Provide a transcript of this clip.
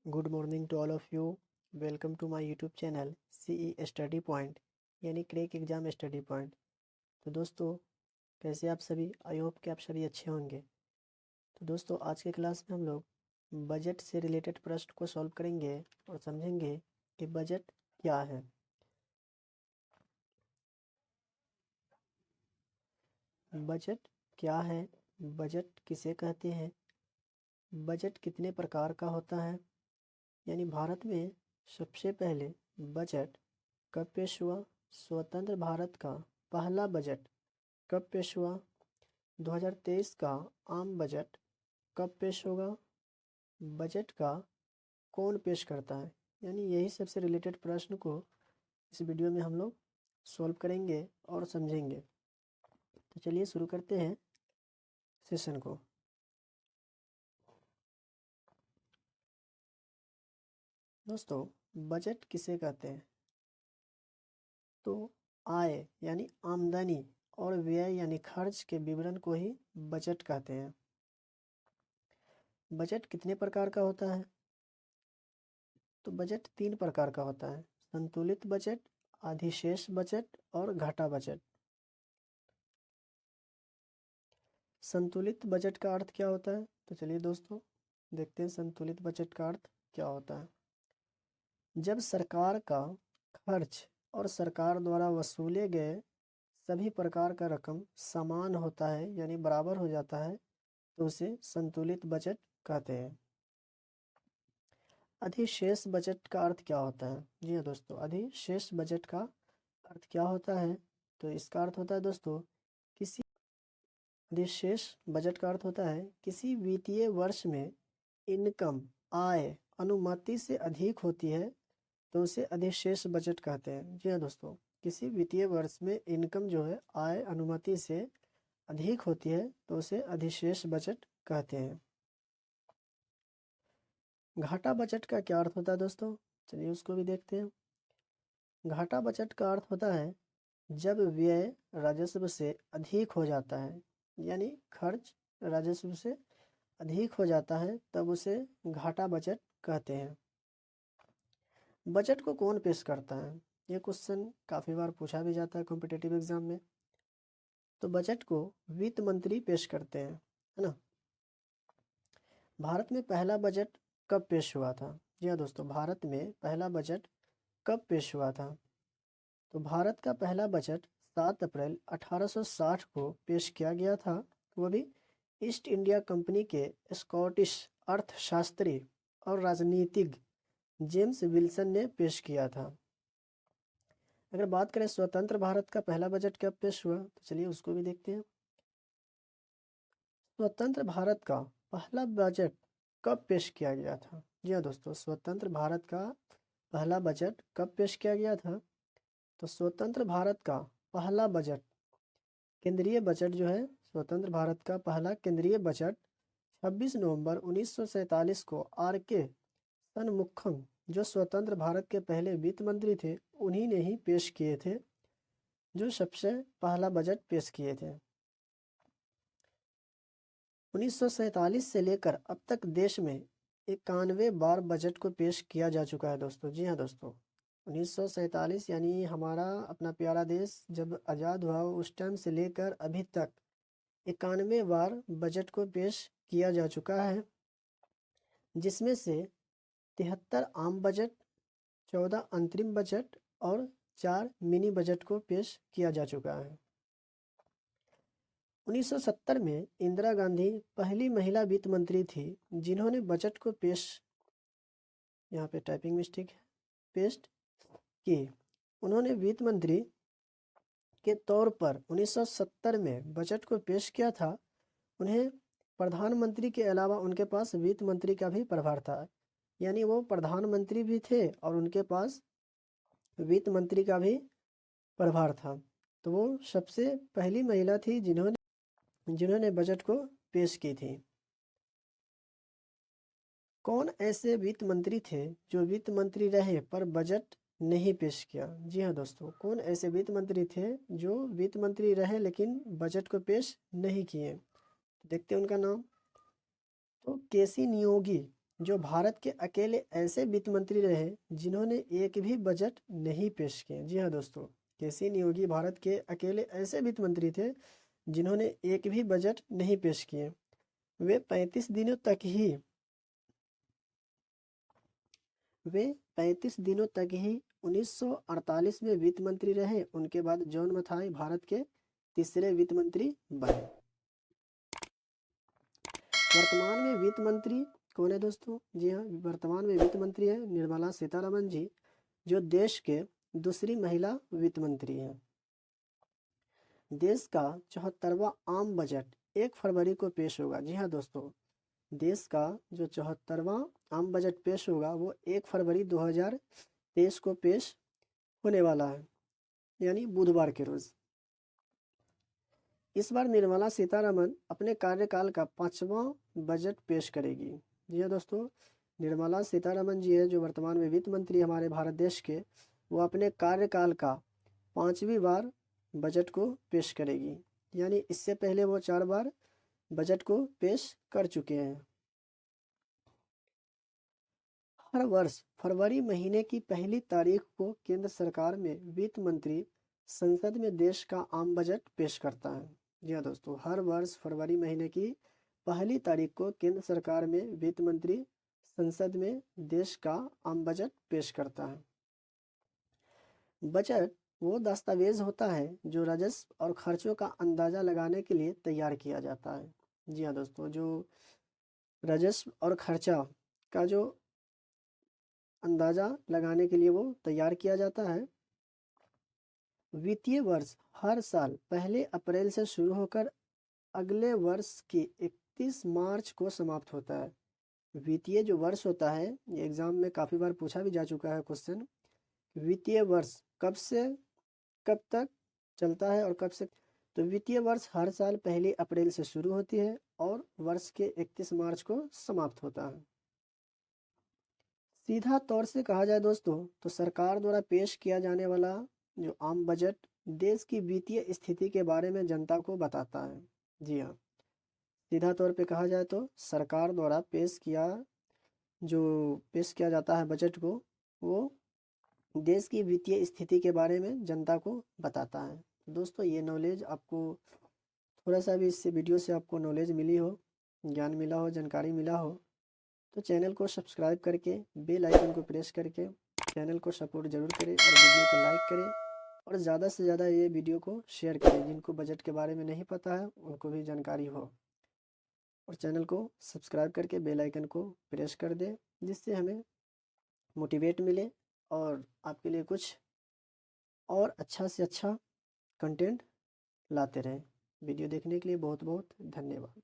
Good morning to all of you. Welcome to my YouTube channel CE study point यानी crack exam study point. तो दोस्तों, कैसे आप सभी? आई होप कि आप सभी अच्छे होंगे। तो दोस्तों, आज के क्लास में हम लोग बजट से रिलेटेड प्रश्न को सॉल्व करेंगे और समझेंगे कि बजट क्या है। बजट क्या है, बजट किसे कहते हैं, बजट कितने प्रकार का होता है, यानी भारत में सबसे पहले बजट कब पेश हुआ। स्वतंत्र भारत का पहला बजट कब पेश हुआ। 2023 का आम बजट कब पेश होगा। बजट का कौन पेश करता है, यानी यही सबसे रिलेटेड प्रश्न को इस वीडियो में हम लोग सॉल्व करेंगे और समझेंगे। तो चलिए शुरू करते हैं सेशन को। दोस्तों, बजट किसे कहते हैं? तो आय यानी आमदनी और व्यय यानी खर्च के विवरण को ही बजट कहते हैं। बजट कितने प्रकार का होता है? तो बजट 3 प्रकार का होता है: संतुलित बजट, अधिशेष बजट और घाटा बजट। संतुलित बजट का अर्थ क्या होता है? तो चलिए दोस्तों देखते हैं संतुलित बजट का अर्थ क्या होता है। जब सरकार का खर्च और सरकार द्वारा वसूले गए सभी प्रकार का रकम समान होता है यानी बराबर हो जाता है, तो उसे संतुलित बजट कहते हैं। अधिशेष बजट का अर्थ क्या होता है? जी हाँ दोस्तों, अधिशेष बजट का अर्थ क्या होता है? तो इसका अर्थ होता है दोस्तों, किसी अधिशेष बजट का अर्थ होता है किसी वित्तीय वर्ष में इनकम आय अनुमति से अधिक होती है तो उसे अधिशेष बजट कहते हैं। जी हाँ दोस्तों, किसी वित्तीय वर्ष में इनकम जो है आय अनुमति से अधिक होती है तो उसे अधिशेष बजट कहते हैं। घाटा बजट का क्या अर्थ होता है दोस्तों? चलिए उसको भी देखते हैं। घाटा बजट का अर्थ होता है जब व्यय राजस्व से अधिक हो जाता है, यानी खर्च राजस्व से अधिक हो जाता है, तब उसे घाटा बजट कहते हैं। बजट को कौन पेश करता है? ये क्वेश्चन काफ़ी बार पूछा भी जाता है कॉम्पिटिटिव एग्जाम में। तो बजट को वित्त मंत्री पेश करते हैं, है ना। भारत में पहला बजट कब पेश हुआ था? जी हाँ दोस्तों, भारत में पहला बजट कब पेश हुआ था? तो भारत का पहला बजट 7 अप्रैल 1860 को पेश किया गया था। वो भी ईस्ट इंडिया कंपनी के स्कॉटिश अर्थशास्त्री और राजनीतिज्ञ जेम्स विल्सन ने पेश किया था। अगर बात करें स्वतंत्र भारत का पहला बजट कब पेश हुआ, तो चलिए उसको भी देखते हैं। स्वतंत्र भारत का पहला बजट कब पेश किया गया था? जी हाँ दोस्तों, स्वतंत्र भारत का पहला बजट कब पेश किया गया था? तो स्वतंत्र भारत का पहला बजट, केंद्रीय बजट जो है, स्वतंत्र भारत का पहला केंद्रीय बजट 26 नवंबर 1947 को आर के शनमुखम, जो स्वतंत्र भारत के पहले वित्त मंत्री थे, उन्हीं ने ही पेश किए थे, जो सबसे पहला बजट पेश किए थे। 1947 से लेकर अब तक देश में 91 बार बजट को पेश किया जा चुका है दोस्तों। जी हाँ दोस्तों, 1947 यानी हमारा अपना प्यारा देश जब आज़ाद हुआ उस टाइम से लेकर अभी तक 91 बार बजट को पेश किया जा चुका है, जिसमें से 73 आम बजट, 14 अंतरिम बजट और 4 मिनी बजट को पेश किया जा चुका है। 1970 में इंदिरा गांधी पहली महिला वित्त मंत्री थी जिन्होंने बजट को पेश, यहाँ पे टाइपिंग मिस्टेक है, पेश की। उन्होंने वित्त मंत्री के तौर पर 1970 में बजट को पेश किया था। उन्हें प्रधानमंत्री के अलावा उनके पास वित्त मंत्री का भी प्रभार था, यानी वो प्रधानमंत्री भी थे और उनके पास वित्त मंत्री का भी प्रभार था। तो वो सबसे पहली महिला थी जिन्होंने बजट को पेश की थी। कौन ऐसे वित्त मंत्री थे जो वित्त मंत्री रहे पर बजट नहीं पेश किया? जी हाँ दोस्तों, कौन ऐसे वित्त मंत्री थे जो वित्त मंत्री रहे लेकिन बजट को पेश नहीं किए? देखते हैं उनका नाम। तो केसी नियोगी जो भारत के अकेले ऐसे वित्त मंत्री रहे जिन्होंने एक भी बजट नहीं पेश किए। जी हाँ दोस्तों, केसी नियोगी भारत के अकेले ऐसे वित्त मंत्री थे जिन्होंने एक भी बजट नहीं पेश किए। वे 35 दिनों तक ही वे 35 दिनों तक ही 1948 में वित्त मंत्री रहे। उनके बाद जॉन मथाई भारत के तीसरे वित्त मंत्री बने। वर्तमान में वित्त मंत्री कौन है दोस्तों? जी हाँ, वर्तमान में वित्त मंत्री है निर्मला सीतारमण जी, जो देश के दूसरी महिला वित्त मंत्री हैं। देश का 74वां आम बजट 1 फरवरी को पेश होगा। जी हाँ दोस्तों, देश का जो 74वां आम बजट पेश होगा वो 1 फरवरी 2023 को पेश होने वाला है, यानी बुधवार के रोज। इस बार निर्मला सीतारमण अपने कार्यकाल का 5वां बजट पेश करेगी। जी हाँ दोस्तों, निर्मला सीतारमण जी है जो वर्तमान में वित्त मंत्री हमारे भारत देश के, वो अपने कार्यकाल का 5वीं बार बजट को पेश करेगी, यानी इससे पहले वो 4 बार बजट को पेश कर चुके हैं। हर वर्ष फरवरी महीने की पहली तारीख को केंद्र सरकार में वित्त मंत्री संसद में देश का आम बजट पेश करता है। जी हाँ दोस्तों, हर वर्ष फरवरी महीने की पहली तारीख को केंद्र सरकार में वित्त मंत्री संसद में देश का आम बजट पेश करता है। बजट वो दस्तावेज होता है जो राजस्व और खर्चों का अंदाजा लगाने के लिए तैयार किया जाता है। जी हाँ दोस्तों, जो राजस्व और खर्चा का जो अंदाजा लगाने के लिए वो तैयार किया जाता है। वित्तीय वर्ष हर साल पहले अप्रैल से शुरू होकर अगले वर्ष की 31 मार्च को समाप्त होता है। वित्तीय जो वर्ष होता है, ये एग्जाम में काफ़ी बार पूछा भी जा चुका है क्वेश्चन, वित्तीय वर्ष कब से कब तक चलता है और कब से, तो वित्तीय वर्ष हर साल पहली अप्रैल से शुरू होती है और वर्ष के 31 मार्च को समाप्त होता है। सीधा तौर से कहा जाए दोस्तों तो सरकार द्वारा पेश किया जाने वाला जो आम बजट देश की वित्तीय स्थिति के बारे में जनता को बताता है। जी हाँ, सीधा तौर पे कहा जाए तो सरकार द्वारा पेश किया जाता है बजट को, वो देश की वित्तीय स्थिति के बारे में जनता को बताता है। दोस्तों, ये नॉलेज आपको थोड़ा सा भी इससे वीडियो से आपको नॉलेज मिली हो, ज्ञान मिला हो, जानकारी मिला हो, तो चैनल को सब्सक्राइब करके बेल आइकन को प्रेस करके चैनल को सपोर्ट जरूर करें और वीडियो को लाइक करें और ज़्यादा से ज़्यादा ये वीडियो को शेयर करें। जिनको बजट के बारे में नहीं पता है उनको भी जानकारी हो, और चैनल को सब्सक्राइब करके बेल आइकन को प्रेस कर दें, जिससे हमें मोटिवेट मिले और आपके लिए कुछ और अच्छा से अच्छा कंटेंट लाते रहें। वीडियो देखने के लिए बहुत बहुत धन्यवाद।